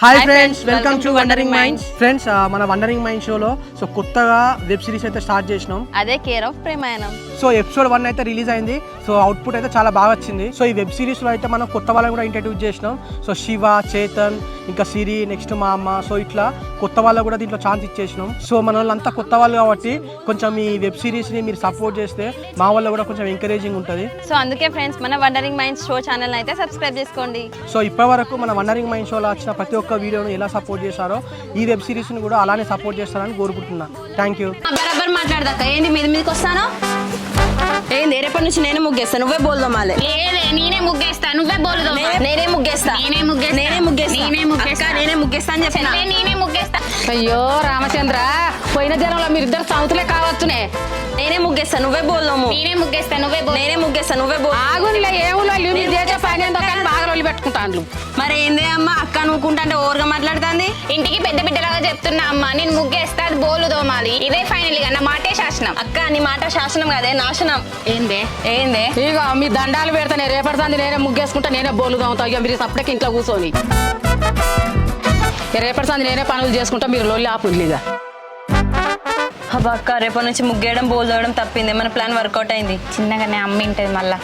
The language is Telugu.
Hi friends, welcome to wondering minds. Friends, మన వండరింగ్ మైండ్ షోలో సో కొత్తగా వెబ్ సిరీస్ అయితే స్టార్ట్ చేసినాం. అదే కేర్ ఆఫ్ ప్రేమాయణం. సో ఎపిసోడ్ 1 అయితే రిలీజ్ అయింది. సో అవుట్పుట్ అయితే చాలా బాగా వచ్చింది. సో ఈ వెబ్ సిరీస్ లో అయితే మనం కొత్త వాళ్ళని కూడా ఇంట్రడ్యూస్ చేసినాం. సో శివ, చేతన్, ఇంకా సిరి, నెక్స్ట్ మా అమ్మ, సో ఇట్లా కొత్త వాళ్ళకు కూడా దీంట్లో ఛాన్స్ ఇచ్చేసినాం. సో మన వాళ్ళంతా కొత్త వాళ్ళు కాబట్టి కొంచెం ఈ వెబ్ సిరీస్ ని మీరు సపోర్ట్ చేస్తే మా వాళ్ళు కూడా కొంచెం ఎంకరేజింగ్ ఉంటుంది. సో అందుకే ఫ్రెండ్స్, మన వండరింగ్ మైండ్స్ షో ఛానల్ అయితే సబ్స్క్రైబ్ చేసుకోండి. సో ఇప్పటి వరకు మన వండరింగ్ మైండ్ షోలో వచ్చిన ప్రతి ఒక్క వీడియోను ఎలా సపోర్ట్ చేశారో ఈ వెబ్ సిరీస్ ని కూడా అలానే సపోర్ట్ చేస్తారని కోరుకుంటున్నా. Thank you. బరాబర్ మాట్లాడదాక ఏంది మీదకి వస్తాను ఏంది రేపటి నుంచి నేనే ముగ్గేస్తా, నువ్వే బోల్దాం మాలే. లేదే నేనే ముగ్గేస్తా, నువ్వే బోలుదో. నేనే ముగ్గేస్తా నేనే ముగ్గేస్తా నేనే ముగ్గేస్తా అని చెప్పిన. నేనే ముగ్గేస్తా. అయ్యో రామచంద్ర, పోయిన జనంలో మీరిద్దరు సౌతులే కావచ్చునే. నేనే ముగ్గేస్తా, నువ్వే బోల్దాము. నేనే ముగ్గేస్తా, నువ్వే నేనే ముగ్గేస్తా, నువ్వే బోల్. ఆగునిలే, ఏములో మీరు చేసే పని ఏందో కానీ బాగా రోజులు పెట్టుకుంటాను. మరి ఏంది అమ్మ అక్క అనుకుంటా అంటే ఓవర్గా మాట్లాడుతుంది. ఇంటికి పెద్ద బిడ్డలాగా చెప్తున్నా అమ్మ, నేను ముగ్గేస్తా, అది బోలు దోమాలి. ఇదే ఫైనల్ గా నా మాటే శాసనం. అక్క నీ మాట శాసనం కదే నాశనం. ఏందే ఏందే ఇక మీ దండాలు పెడతానే రేపటి సంది నేనే ముగ్గేసుకుంటా, నేనే బోలు దోమతా. ఇక మీరు సపరేట్కి ఇంట్లో కూర్చొని రేపటి సంది నేనే పనులు చేసుకుంటా, మీరు లొల్లి ఆపులిగా. అబ్బా అక్క రేపటి నుంచి ముగ్గేయడం బోల్ తోవడం తప్పింది. మన ప్లాన్ వర్కౌట్ అయింది. చిన్నగానే అమ్మ ఇంటది మళ్ళా.